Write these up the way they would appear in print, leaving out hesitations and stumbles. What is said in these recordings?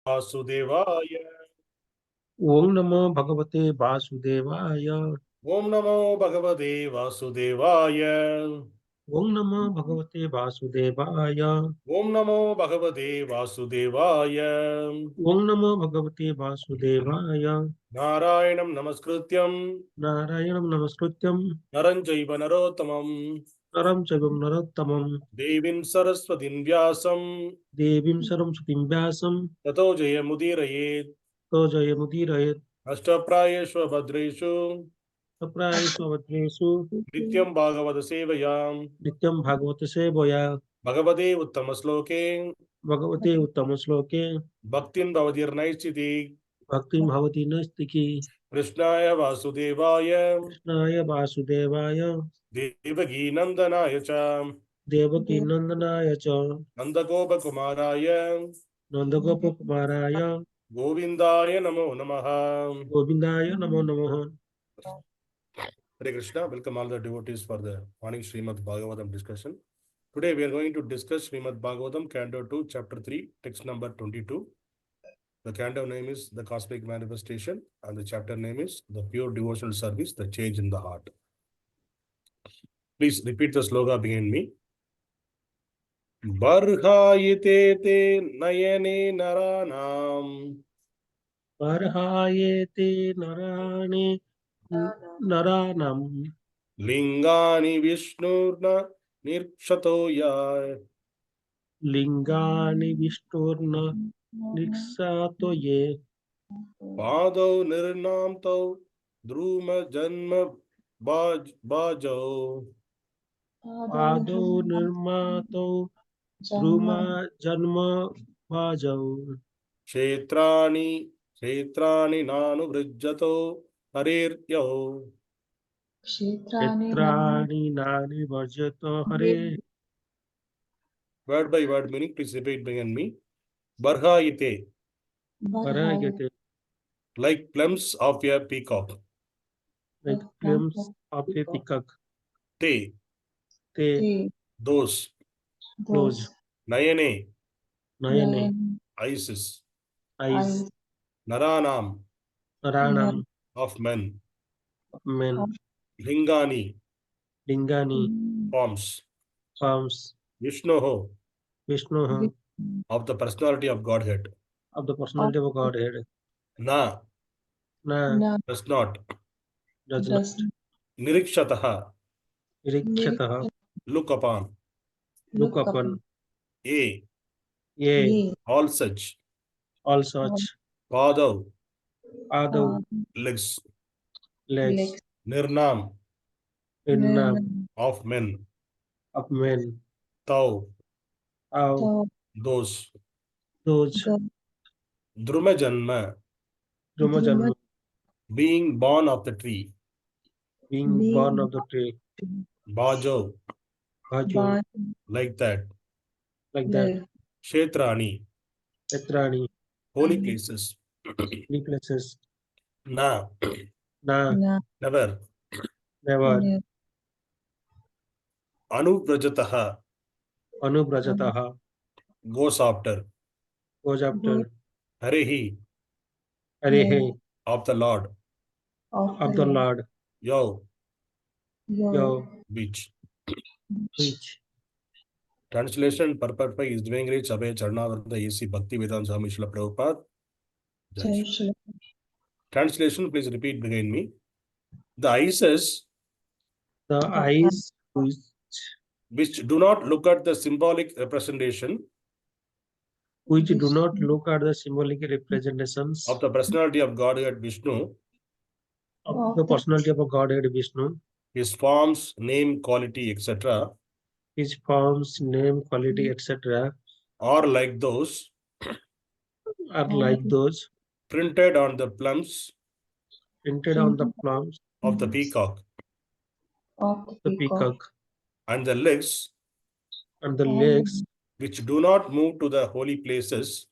Vasudevaya. Om Namo Bhagavate Vasudevaya. Om Namo Bhagavate Vasudevaya. Om Namo Bhagavate Vasudevaya. Om Namo Bhagavate Vasudevaya. Om Namo Bhagavate Vasudevaya. Nārayaṇam Namaskrityam Nārāyaṇam Namaskrityam Naram Chaiva Narottamam Naram Chaivam Narottamam Devim Saraswatim Vyasam Devim Saraswatim Vyasam Tato Jayamudiraye Tato Jayamudiraye Ashtaprayeshva Bhadreshu Saprayesva Vajresu Nityam Bhagavata Sevayam Nityam Bhagavata Sevaya Bhagavate Uttamasloke Bhagavate Uttama Sloke Bhaktin Bhavatir Naistiti Bhaktim Bhavati Nastiki Krishnaya Vasudevaya Krishnaya Vasudevaya Devaki Nandanaya Cha Devaki Nandanaya Cha Nandagopa Kumaraya Nandagopa Kumaraya Govindaya Namo Namaha. Govindaya Namo Namaha. Hare Krishna, welcome all the devotees for the morning Srimad Bhagavatam discussion. Today we are going to discuss Srimad Bhagavatam, Canto 2, Chapter 3, text number 22. The canto name is The Cosmic Manifestation and the chapter name is The Pure Devotional Service, The Change in the Heart. Please repeat the sloga behind me. Barhāyite te nayane narāṇāṁ. Barhāyite nārāṇam. Liṅgāni viṣṇor nirīkṣato ya. Liṅgāni viṣṇor nirīkṣato ye. Pādau nṛṇāṁ druma-janma-bhājau. Pādau nirmāto druma-janma-bhājau. kṣetrāṇi nānuvrajato harer. kṣetrāṇi nānuvrajato harer. Word by word meaning, please repeat behind me. Barhāyite, Barhāyite, like plumes of a peacock. like plumes of a peacock. Te, those. Nayane, eyes. Narāṇāṁ, of men. Liṅgāni, forms. Viṣṇoho, of the personality of Godhead. Of the personality of Godhead. Na, does not. Nirīkṣataha, look upon. All such. Pādau, legs. nirṇāṁ, of men. Tau, those. Druma-janma, being born of the tree. Bhājau, like that. kṣetrāṇi, holy places. Na, never. Anuvrajatāha, goes after. Harehi, of the Lord. Yo, which. Translation purport by His Divine Grace Abhay Charanavarta A.C. Bhakti Vedanta Swami Śrīla Prabhupada. Translation, please repeat behind me. The eyes which do not look at the symbolic representation of the personality of Godhead Viṣṇu, His forms, name, quality, etc. Are like those printed on the plumes of the peacock. And the legs which do not move to the holy places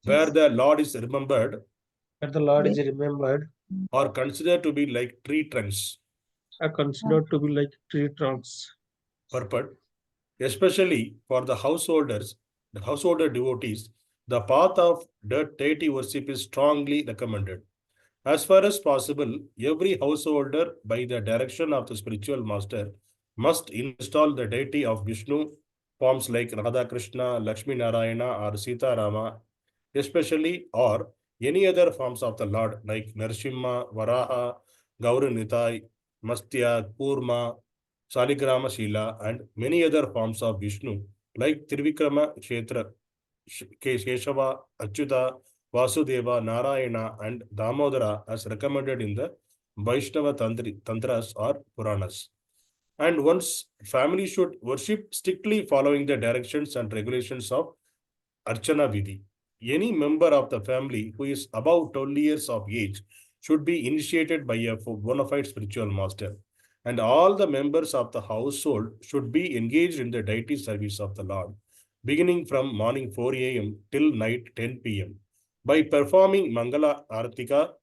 where the Lord is remembered are considered to be like tree trunks. Purport, especially for the householders householder devotees, the path of deity worship is strongly recommended. As far as possible, every householder, by the direction of the spiritual master, must install the deity of Viṣṇu, forms like Rādhā-Kṛṣṇa, Lakṣmī-Nārāyaṇa, or Sītā-Rāma, especially, or any other forms of the Lord like Narasimha, Varaha, Gaura-Nitāi, Mastya, Kurma, śālagrāma-śilā, and many other forms of Viṣṇu like Trivikrama, Kshetra, Keshava, Achyuta, Vasudeva, Nārāyaṇa, and Dāmodara as recommended in the Vaisnava-tantras or Puranas. And one's family should worship strictly following the directions and regulations of arcana-vidhi. Any member of the family who is above 12 years of age should be initiated by a bona fide spiritual master. And all the members of the household should be engaged in the deity service of the Lord, beginning from morning 4 a.m. till night 10 p.m. by performing maṅgala-ārātrika,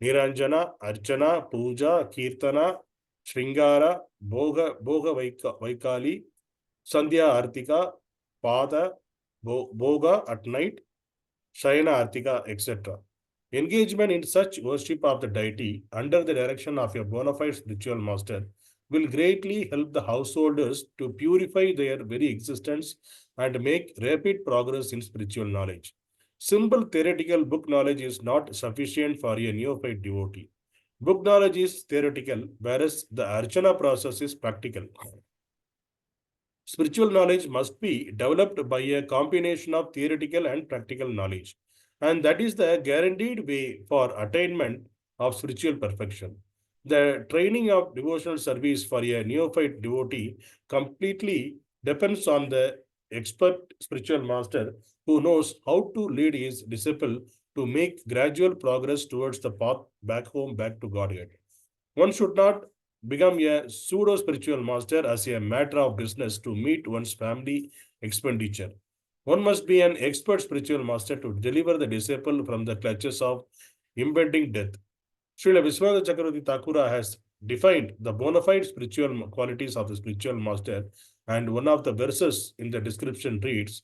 niranjana, archana, puja, kirtana, shringara, bhoga-vaikāli, sandhyā-ārātrika, bhoga at night, śayana-ārātrika, etc. Engagement in such worship of the deity under the direction of a bona fide spiritual master will greatly help the householders to purify their very existence and make rapid progress in spiritual knowledge. Simple theoretical book knowledge is not sufficient for a neophyte devotee. Book knowledge is theoretical, whereas the archana process is practical. Spiritual knowledge must be developed by a combination of theoretical and practical knowledge, and that is the guaranteed way for attainment of spiritual perfection. The training of devotional service for a neophyte devotee completely depends on the expert spiritual master who knows how to lead his disciple to make gradual progress towards the path back home, back to Godhead. One should not become a pseudo spiritual master as a matter of business to meet one's family expenditure. One must be an expert spiritual master to deliver the disciple from the clutches of impending death. Śrīla Viśvanātha Cakravartī Ṭhākura has defined the bona fide spiritual qualities of the spiritual master, and one of the verses in the description reads,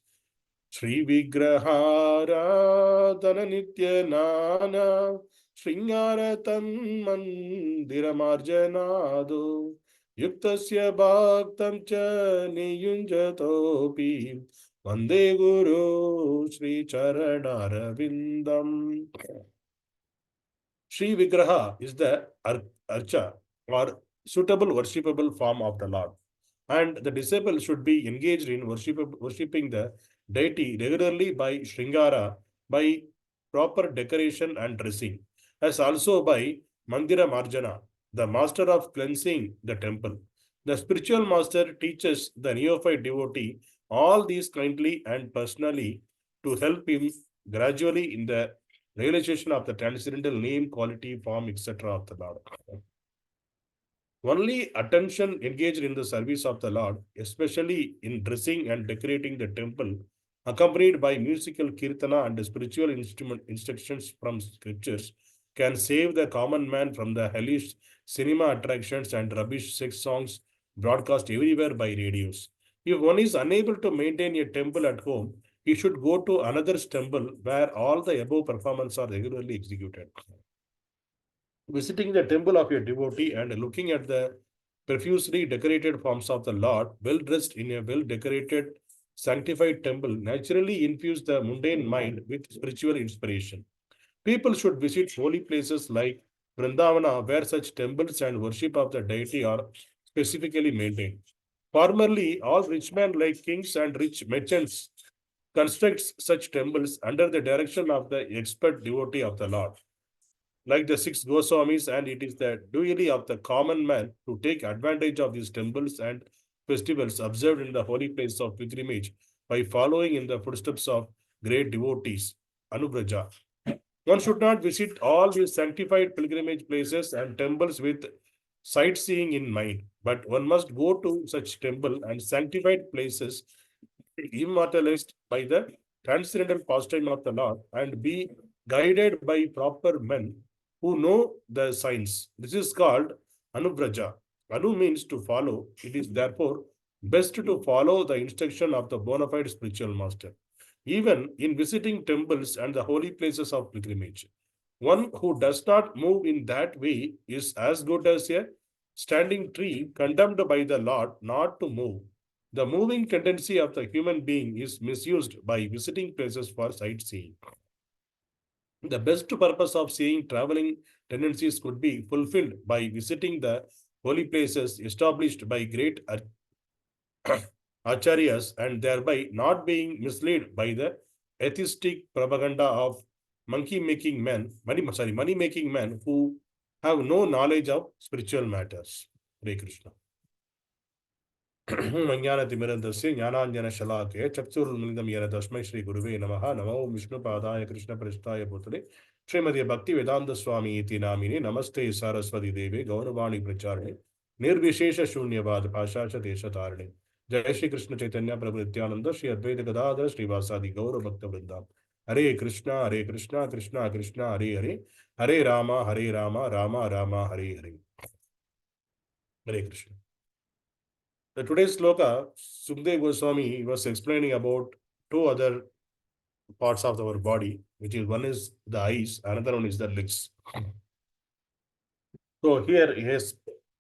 Shri Vigrahara Nitya Nana Śrīngāra-tan-mandira-marjanādo Yuktasya bhaktam cha niyunjatopi Vande Guru Shri Charanarvindam. Shri Vigraha is the archa or suitable worshipable form of the Lord, and the disciple should be engaged in worshipping the deity regularly by Shringara, by proper decoration and dressing, as also by Mandira Marjana, the master of cleansing the temple. The spiritual master teaches the neophyte devotee all these kindly and personally to help him gradually in the realization of the transcendental name, quality, form, etc. of the Lord. Only attention engaged in the service of the Lord, especially in dressing and decorating the temple, accompanied by musical kirtana and spiritual instructions from scriptures, can save the common man from the hellish cinema attractions and rubbish sex songs broadcast everywhere by radios. If one is unable to maintain a temple at home, he should go to another temple where all the above performances are regularly executed. Visiting the temple of your devotee and looking at the profusely decorated forms of the Lord, well dressed in a well decorated, sanctified temple, naturally infuse the mundane mind with spiritual inspiration. People should visit holy places like Vrindavana, where such temples and worship of the deity are specifically maintained. Formerly, all rich men like kings and rich merchants constructs such temples under the direction of the expert devotee of the Lord, like the six Goswamis, and it is the duty of the common man to take advantage of these temples and festivals observed in the holy place of pilgrimage by following in the footsteps of great devotees, Anuvraja. One should not visit all these sanctified pilgrimage places and temples with sightseeing in mind, but one must go to such temple and sanctified places immortalized by the transcendental pastime of the Lord and be guided by proper men who know the signs. This is called Anuvraja. Anu means to follow. It is therefore best to follow the instruction of the bona fide spiritual master. even in visiting temples and the holy places of pilgrimage. One who does not move in that way is as good as a standing tree condemned by the Lord not to move. The moving tendency of the human being is misused by visiting places for sightseeing. The best purpose of seeing traveling tendencies could be fulfilled by visiting the holy places established by great acharyas and thereby not being misled by the atheistic propaganda of money-making men who have no knowledge of spiritual matters. Hare Krishna. Mangyana-timirandasya jnananjana-shalakaya chakshurulmilindam yena tasmai Shri Guruve namaha namo Viṣṇu-pādāya Krishna-prasthāya putale Srimati Bhakti-vedanta Swami iti namine namaste Saraswati Deve Gaura-Vani Pracharane Nirvishesha Shunyavad Bhāṣācha Deshatarane Jai Shri Krishna Chaitanya Prabhu Nityananda Shri Advaita Gadadhara Shri Vasadi Gaura Bhakta Vrindam Hare Krishna Krishna Krishna Hare Hare Hare Rama Rama Rama Hare Hare. Hare Krishna. The today's sloka, Sukadeva Goswami was explaining about two other parts of our body, which is one is the eyes, another one is the legs. So here he is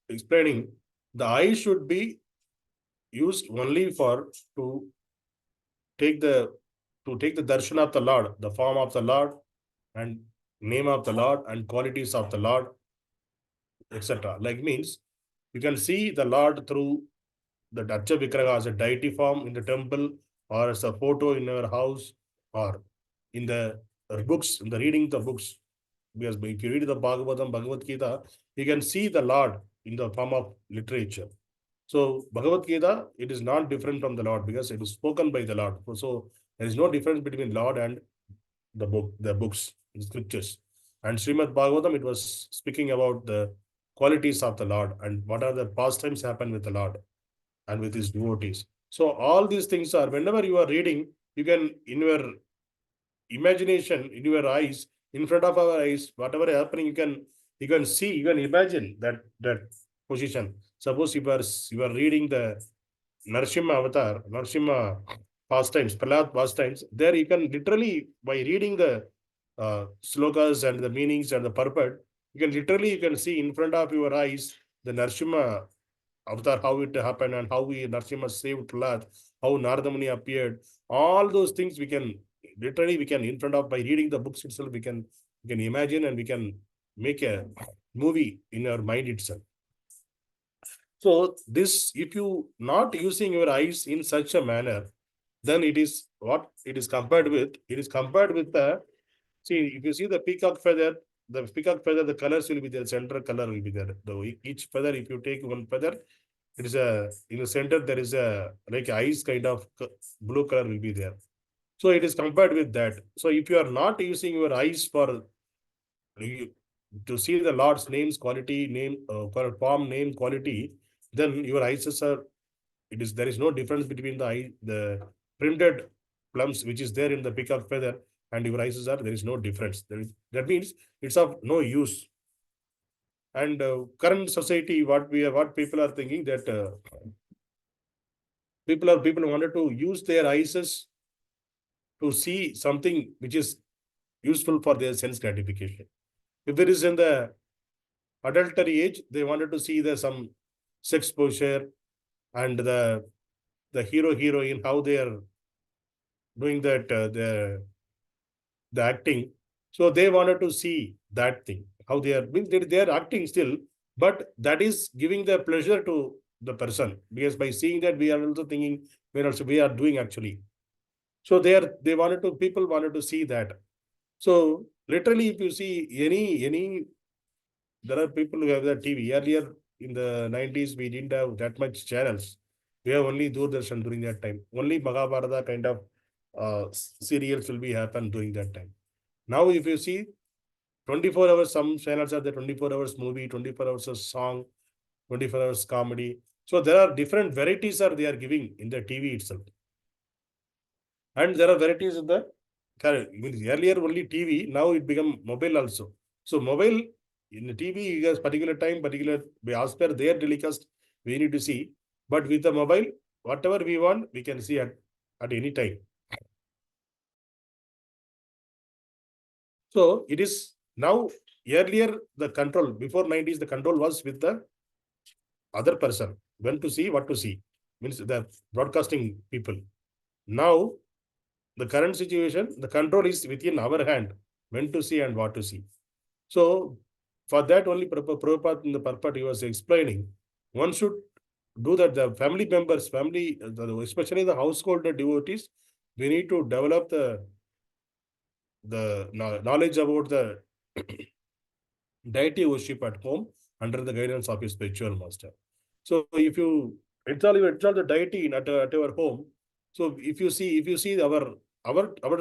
explaining the eye should be used only for to take the darshan of the Lord, the form of the Lord, and name of the Lord, and qualities of the Lord, etc. Like means you can see the Lord through the Dacha Vikraha as a deity form in the temple, or as a photo in our house, or in the books, in the reading the books. Because if you read the Bhagavatam, Bhagavad Gita, you can see the Lord in the form of literature. So Bhagavad Gita, it is not different from the Lord because it is spoken by the Lord. So there is no difference between Lord and the books, the scriptures. And Srimad Bhagavatam, it was speaking about the qualities of the Lord and what are the pastimes happen with the Lord and with his devotees. So all these things are, whenever you are reading, you can, in your imagination, in your eyes, in front of our eyes, whatever happening, you can see, you can imagine that position. Suppose you are reading the Narasimha avatar, Narasimha pastimes, Prahlad pastimes, there you can literally, by reading the slokas and the meanings and the purport, you can see in front of your eyes the Narasimha avatar, how it happened and how Narasimha saved Prahlad, how Narada Muni appeared. All those things we can in front of, by reading the books itself, we can imagine and we can make a movie in our mind itself. So this, if you not using your eyes in such a manner, then it is what it is compared with. It is compared with the, see, if you see the peacock feather, the colors will be there, central color will be there. Each feather, if you take one feather, it is in the center, there is a like eyes kind of blue color will be there. So it is compared with that. So if you are not using your eyes for to see the Lord's names, quality, form, name, quality, then your eyes are, there is no difference between the printed plumes which is there in the peacock feather and your eyes there is no difference. That means it's of no use. And current society, what people are thinking that people wanted to use their eyes to see something which is useful for their sense gratification. If it is in the adultery age, they wanted to see some sex posture and the hero heroine, how they are doing that the acting. So they wanted to see that thing, how they are acting still, but that is giving the pleasure to the person, because by seeing that we are also thinking we are doing actually. So people wanted to see that. So literally, if you see any there are people who have the TV. Earlier in the 90s, we didn't have that much channels. We have only Doordarshan during that time. Only Mahabharata kind of serials will be happen during that time. Now, if you see 24 hours, some channels are the 24 hours movie, 24 hours of song, 24 hours comedy. So there are different varieties they are giving in the TV itself. And there are varieties in the earlier only TV, now it become mobile also. So mobile in the TV, has particular time, as per their telecast, we need to see. But with the mobile, whatever we want, we can see at any time. So it is now, earlier the control, before 90s, the control was with the other person, when to see, what to see, means the broadcasting people. Now, the current situation, the control is within our hand, when to see and what to see. So, for that only Prabhupada in the purport he was explaining, one should do that. The family members, especially the household devotees, we need to develop the knowledge about the deity worship at home under the guidance of his spiritual master. So if you install the deity at our home, so if you see our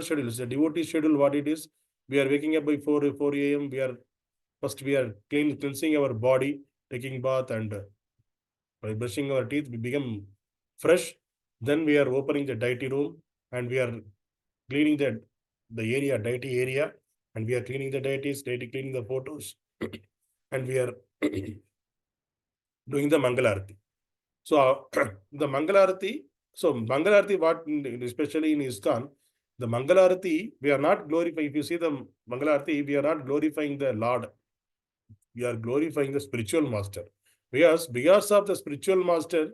schedule, the devotee schedule, what it is, we are waking up by 4 a.m. We are cleansing our body, taking bath, and by brushing our teeth, we become fresh. Then we are opening the deity room and we are cleaning the area, deity area, and we are cleaning the deities, cleaning the photos, and we are doing the maṅgala-ārātrika. So the maṅgala-ārātrika, what especially in ISKCON, the maṅgala-ārātrika, we are not glorifying. If you see the maṅgala-ārātrika, we are not glorifying the Lord. We are glorifying the spiritual master. Because of the spiritual master,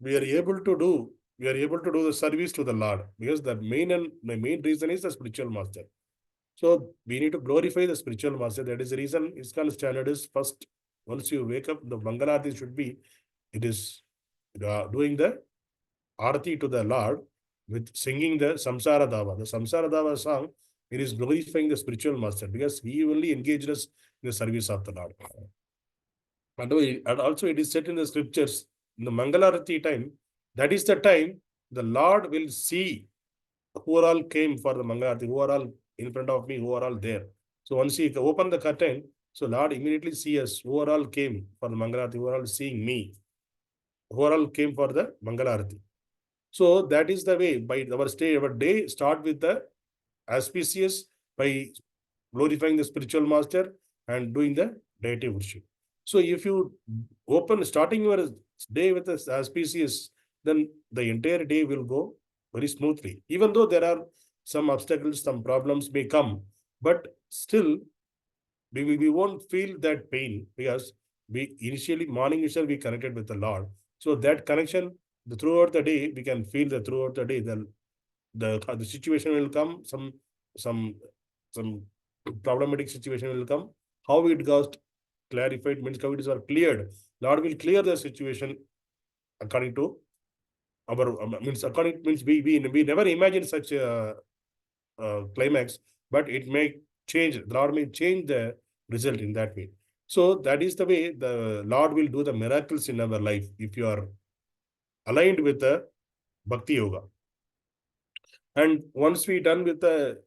we are able to do the service to the Lord, because the main reason is the spiritual master. So we need to glorify the spiritual master. That is the reason ISKCON standard is first. Once you wake up, the maṅgala-ārātrika should be, it is doing the Aarati to the Lord with singing the Samsara Dava. The Samsara Dava song, it is glorifying the spiritual master, because he only engaged us in the service of the Lord. And also it is said in the scriptures, in the maṅgala-ārātrika time, that is the time the Lord will see who all came for the maṅgala-ārātrika, who are all in front of me, who are all there. So once he open the curtain, so Lord immediately see us, who are all came for the maṅgala-ārātrika, who are all seeing me, who are all came for the maṅgala-ārātrika. So that is the way. By our day start with the auspicious, by glorifying the spiritual master and doing the deity worship. So if you starting your day with the auspicious, then the entire day will go very smoothly. Even though there are some obstacles, some problems may come, but still we won't feel that pain, because morning itself we connected with the Lord. So that connection, throughout the day, we can feel that throughout the day, the situation will come, some problematic situation will come. How it got clarified means how it is cleared. Lord will clear the situation according to our means we never imagine such a climax, but it may change. The Lord may change the result in that way. So that is the way the Lord will do the miracles in our life if you are aligned with the Bhakti Yoga. And once we done with the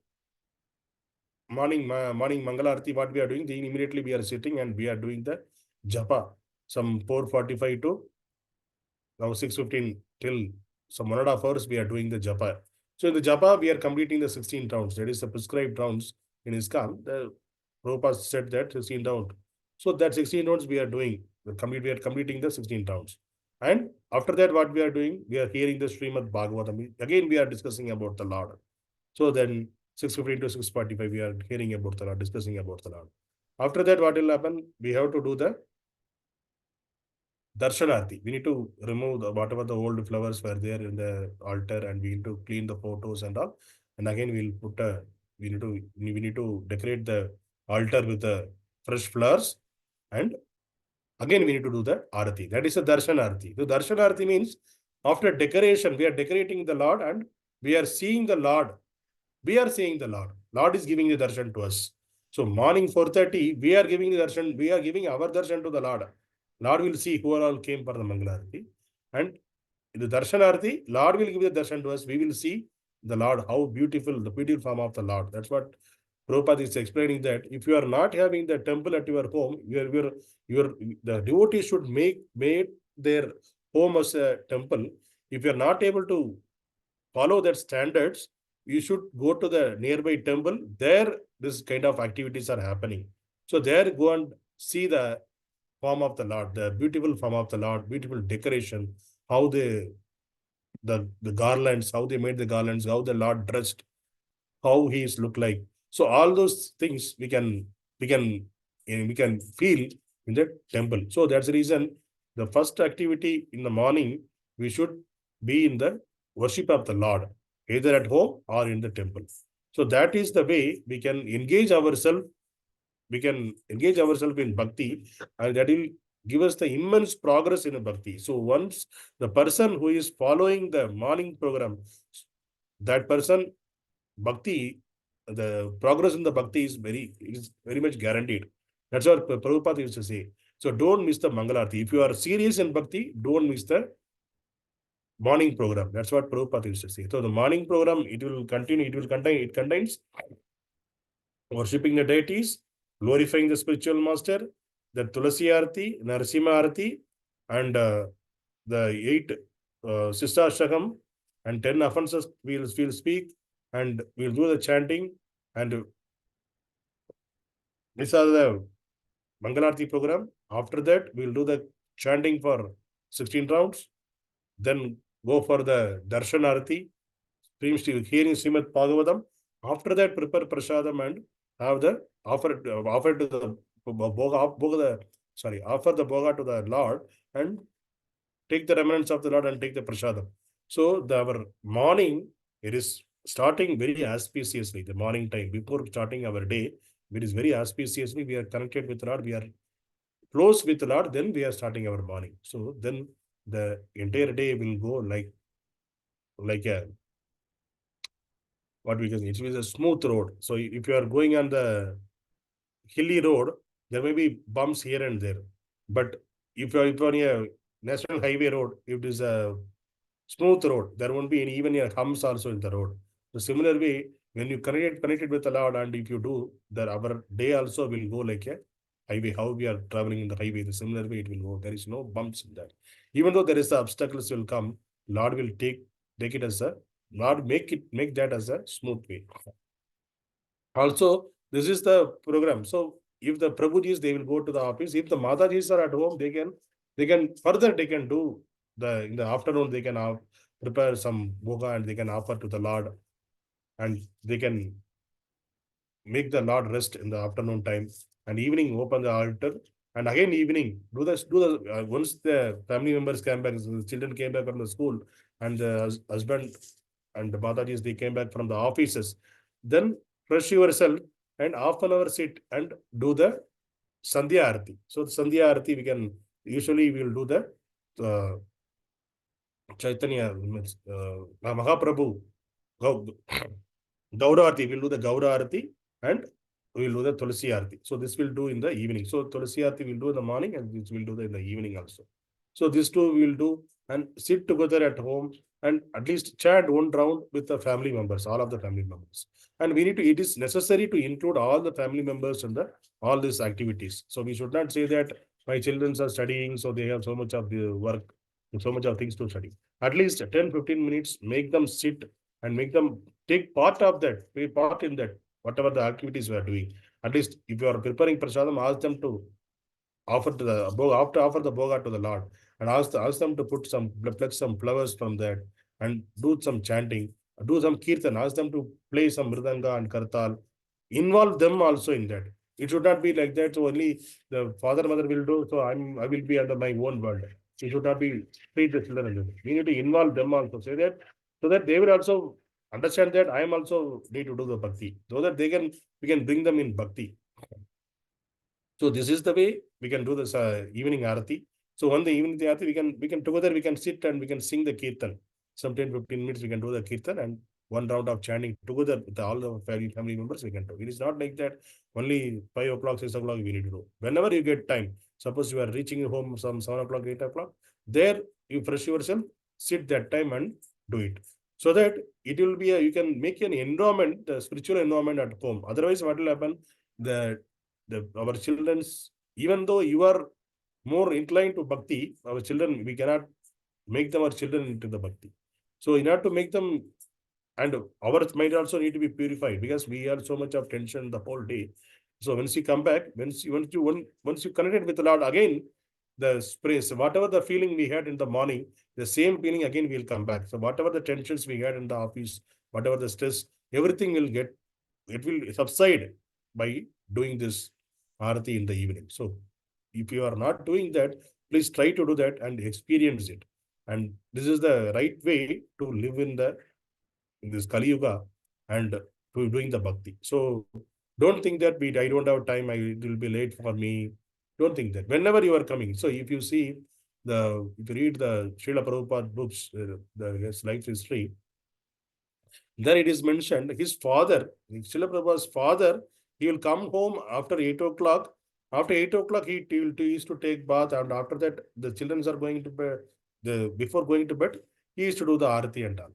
morning maṅgala-ārātrika, what we are doing, then immediately we are sitting and we are doing the japa, some 4:45 to now 6:15 till some 1.5 hours we are doing the japa. So in the japa, we are completing the 16 rounds. That is the prescribed rounds in ISKCON. The Prabhupada said that 16 rounds. So that 16 rounds we are doing. We are completing the 16 rounds. And after that, what we are doing, we are hearing the Srimad Bhagavatam. Again, we are discussing about the Lord. So then 6:15 to 6:45, we are hearing about the Lord, discussing about the Lord. After that, what will happen? We have to do the darshanarti. We need to remove whatever the old flowers were there in the altar, and we need to clean the photos and all. And again, we need to decorate the altar with the fresh flowers, and again we need to do the arati. That is the darshanarti. The darshanarti means after decoration, we are decorating the Lord and we are seeing the Lord. We are seeing the Lord. Lord is giving the darshan to us. So morning 4:30, we are giving the darshan. We are giving our darshan to the Lord. Lord will see who all came for the maṅgala-ārātrika. And in the darshanarti, Lord will give the darshan to us. We will see the Lord, how beautiful, the beautiful form of the Lord. That's what Prabhupada is explaining, that if you are not having the temple at your home, the devotees should make their home as a temple. If you are not able to follow that standards, you should go to the nearby temple. There, this kind of activities are happening. So there, go and see the form of the Lord, the beautiful form of the Lord, beautiful decoration, how the garlands, how they made the garlands, how the Lord dressed, how he is look like. So all those things we can feel in the temple. So that's the reason the first activity in the morning, we should be in the worship of the Lord, either at home or in the temple. So that is the way we can engage ourselves. We can engage ourselves in bhakti, and that will give us the immense progress in bhakti. So once the person who is following the morning program, that person, bhakti, the progress in the bhakti is very much guaranteed. That's what Prabhupada used to say. So don't miss the Mangala-ārati. If you are serious in bhakti, don't miss the morning program. That's what Prabhupada used to say. So the morning program, it will continue, it contains worshipping the deities, glorifying the spiritual master, the Tulasi Arati, Narasimha Arati, and the 8 Sishta-Ashtakam and 10 offenses we'll speak, and we'll do the chanting, and these are the Mangala-ārati program. After that, we'll do the chanting for 16 rounds, then go for the Darshan Arati, hearing Srimad Bhagavatam. After that, prepare Prasadam and have the offer to the offer the bhoga to the Lord, and take the remnants of the Lord and take the Prasadam. So our morning, it is starting very auspiciously. The morning time, before starting our day, it is very auspiciously. We are connected with the Lord. We are close with the Lord. Then we are starting our morning. So then the entire day will go like a what we can. It is a smooth road. So if you are going on the hilly road, there may be bumps here and there. But if you are on a national highway road, if it is a smooth road, there won't be even a humps also in the road. So similar way, when you connected with the Lord, and if you do that, our day also will go like a highway. How we are traveling in the highway, the similar way it will go. There is no bumps in that. Even though there is the obstacles will come, Lord will take it as a Lord make that as a smooth way. Also, this is the program. So if the Prabhujis, they will go to the office. If the Matajis are at home, they can do in the afternoon, they can prepare some bhoga and they can offer to the Lord, and they can make the Lord rest in the afternoon time, and evening open the altar, and again evening do the once the family members came back, the children came back from the school, and the husband and the Matajis, they came back from the offices, then fresh yourself and half an hour sit and do the sandhyā-ārātrika. So the sandhyā-ārātrika, we will do the Chaitanya, Mahaprabhu, Gaura-Arati, we'll do the Gaura-Arati, and we'll do the Tulasi Arati. So this will do in the evening. So Tulasi Arati will do in the morning, and this will do in the evening also. So these two we will do, and sit together at home and at least chat one round with the family members, all of the family members. And it is necessary to include all the family members in all these activities. So we should not say that my children are studying, so they have so much of the work, so much of things to study. At least 10-15 minutes, make them sit and make them take part in that, whatever the activities we are doing. At least if you are preparing prasadam, ask them to offer the bhoga to the Lord, and ask them to pluck some flowers from that, and do some chanting, do some kirtan, ask them to play some mridanga and kartal, involve them also in that. It should not be like that. So only the father, mother will do. So I will be under my own world. It should not be treat the children. We need to involve them also. Say that, so that they will also understand that I am also need to do the bhakti, so that we can bring them in bhakti. So this is the way we can do this evening arati. So on the evening arati, we can together, we can sit and we can sing the kirtan. Some 10-15 minutes we can do the kirtan, and one round of chanting together with all the family members we can do. It is not like that only 5 o'clock, 6 o'clock we need to do. Whenever you get time, suppose you are reaching home some 7 o'clock, 8 o'clock, there you fresh yourself, sit that time and do it. So that it will be you can make an environment, the spiritual environment at home. Otherwise, what will happen? Our children's, even though you are more inclined to bhakti, our children, we cannot make our children into the bhakti. So in order to make them, and our mind also need to be purified, because we have so much of tension the whole day. So once you come back, once you connected with the Lord again, the sprays, whatever the feeling we had in the morning, the same feeling again will come back. So whatever the tensions we had in the office, whatever the stress, everything will get it will subside by doing this arati in the evening. So if you are not doing that, please try to do that and experience it. And this is the right way to live in this Kali Yuga and to doing the bhakti. So don't think that I don't have time, it will be late for me. Don't think that. Whenever you are coming. So if you see if you read the Śrīla Prabhupada books, his life history, there it is mentioned his father, Śrīla Prabhupada's father, he will come home after 8 o'clock. After 8 o'clock, he used to take bath, and after that, the children are going to bed. Before going to bed, he used to do the arati and all.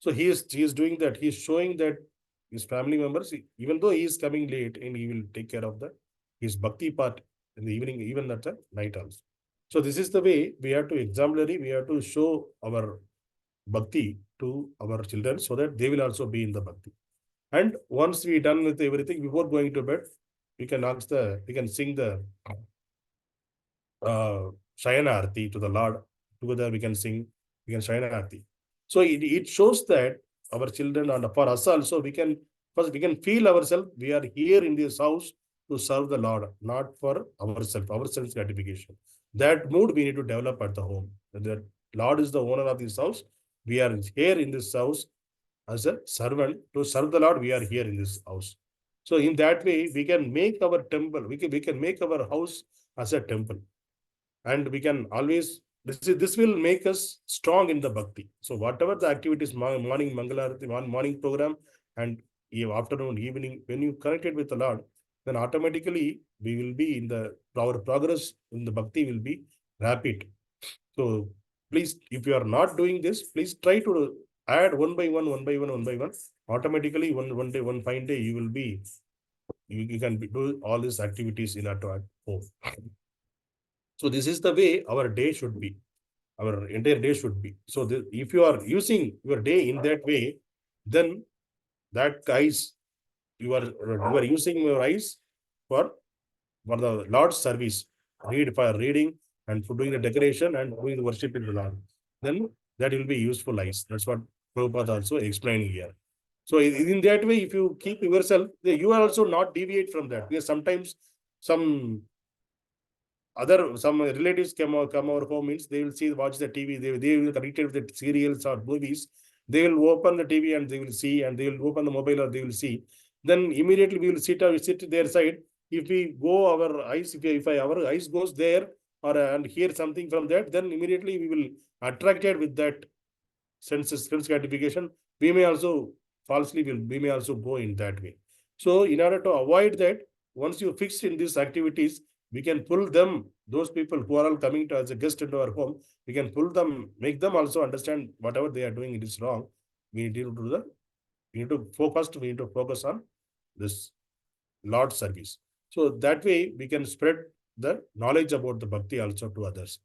So he is doing that. He is showing that his family members, even though he is coming late, and he will take care of his bhakti part in the evening, even at the night also. So this is the way we have to exemplary. We have to show our bhakti to our children so that they will also be in the bhakti. And once we done with everything, before going to bed, we can sing the śayana-ārātrika to the Lord. Together we can sing, śayana-ārātrika. So it shows that our children, and for us also, we can feel ourselves, we are here in this house to serve the Lord, not for ourselves gratification. That mood we need to develop at the home. The Lord is the owner of this house. We are here in this house as a servant to serve the Lord. We are here in this house. So in that way, we can make our temple, we can make our house as a temple. And we can always, this will make us strong in the bhakti. So whatever the activities, morning maṅgala-ārātrika, morning program, and afternoon, evening, when you connect it with the Lord, then automatically we will be our progress in the bhakti will be rapid. So please, if you are not doing this, please try to add one by one. Automatically, one fine day, you can do all these activities in at home. So this is the way our day should be. Our entire day should be. So if you are using your day in that way, then that eyes, you are using your eyes for the Lord's service. For reading and for doing the decoration and doing the worship in the Lord. Then that will be useful eyes. That's what Prabhupada also explaining here. So in that way, if you keep yourself, you are also not deviate from that. Because sometimes some relatives come our home, means they will watch the TV, they will connected with the serials or movies. They will open the TV and they will see, and they will open the mobile or they will see. Then immediately we will sit their side. If we go our eyes, if our eyes goes there and hear something from that, then immediately we will attracted with that sense gratification. We may also we may also go in that way. So in order to avoid that, once you fix in these activities, we can pull them, those people who are all coming as a guest into our home, we can pull them, make them also understand whatever they are doing, it is wrong. We need to focus on this Lord service. So that way we can spread the knowledge about the bhakti also to others.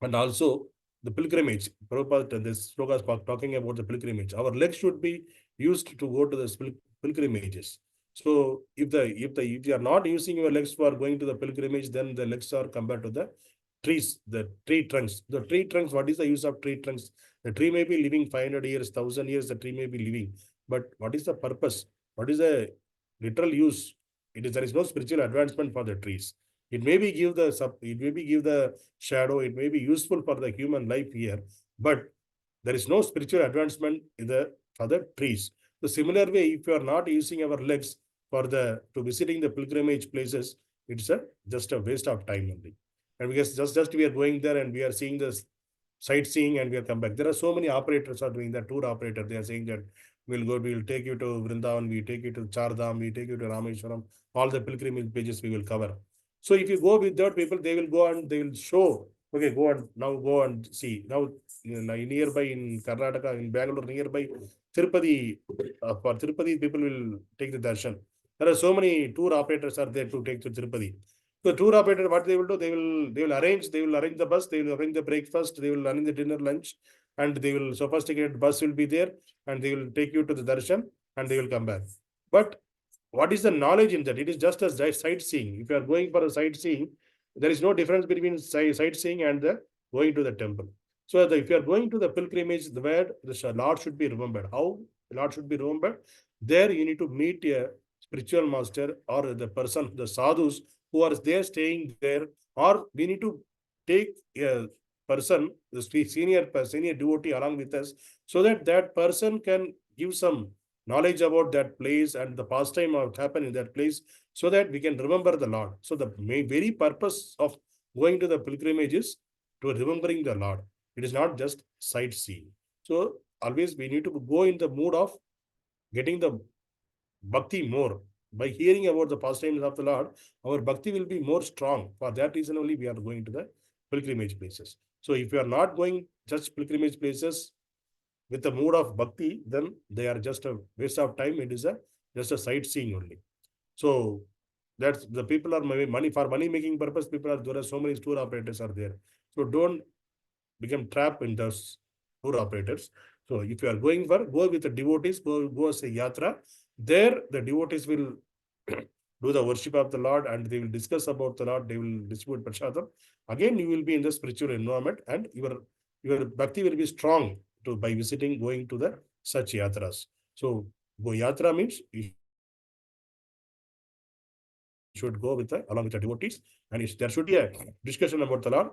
And also the pilgrimage. Prabhupada, this sloka is talking about the pilgrimage. Our legs should be used to go to the pilgrimages. So if you are not using your legs for going to the pilgrimage, then the legs are compared to the trees, the tree trunks. The tree trunks, what is the use of tree trunks? The tree may be living 500 years, 1,000 years, the tree may be living. But what is the purpose? What is the literal use? There is no spiritual advancement for the trees. It may be give the shadow, it may be useful for the human life here, but there is no spiritual advancement for the trees. The similar way, if you are not using our legs to visiting the pilgrimage places, it's just a waste of time only. And because just we are going there and we are seeing the sightseeing and we are come back. There are so many operators are doing that, tour operator. They are saying that we'll take you to Vrindavan, we take you to Chardham, we take you to Rameshwaram, all the pilgrimage pages we will cover. So if you go with that people, they will go and they will show, okay, go and see. Now nearby in Karnataka, in Bangalore, nearby Tirupati, for Tirupati, people will take the darshan. There are so many tour operators are there to take to Tirupati. The tour operator, what they will do, they will arrange the bus, they will arrange the breakfast, they will arrange the dinner, lunch, and they will sophisticated bus will be there, and they will take you to the darshan, and they will come back. But what is the knowledge in that? It is just a sightseeing. If you are going for a sightseeing, there is no difference between sightseeing and going to the temple. So if you are going to the pilgrimage, where the Lord should be remembered, how Lord should be remembered. There you need to meet a spiritual master or the person, the sadhus who are there staying there, or we need to take a person, the senior devotee along with us, so that that person can give some knowledge about that place and the pastime of happened in that place, so that we can remember the Lord. So the very purpose of going to the pilgrimage is to remembering the Lord. It is not just sightseeing. So always we need to go in the mood of getting the bhakti more. By hearing about the pastimes of the Lord, our bhakti will be more strong. For that reason only we are going to the pilgrimage places. So if you are not going just pilgrimage places with the mood of bhakti, then they are just a waste of time. It is just a sightseeing only. So that's the people are money for money making purpose. There are so many tour operators are there. So don't become trapped in those tour operators. So if you are going for, go with the devotees, go as a yatra. There the devotees will do the worship of the Lord and they will discuss about the Lord. They will distribute prasadam. Again, you will be in the spiritual environment and your bhakti will be strong by visiting, going to the such yatras. So go yatra means you should go with along with the devotees, and there should be a discussion about the Lord,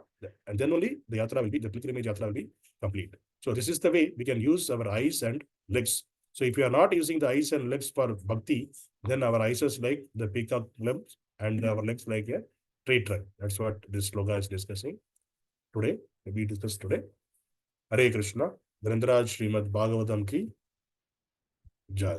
and then only the pilgrimage yatra will be complete. So this is the way we can use our eyes and legs. So if you are not using the eyes and legs for bhakti, then our eyes is like the peacock limbs and our legs like a tree trunk. That's what this sloga is discussing today. We discussed today. Hare Krishna. Dharendra Srimad Bhagavatam ki Jai.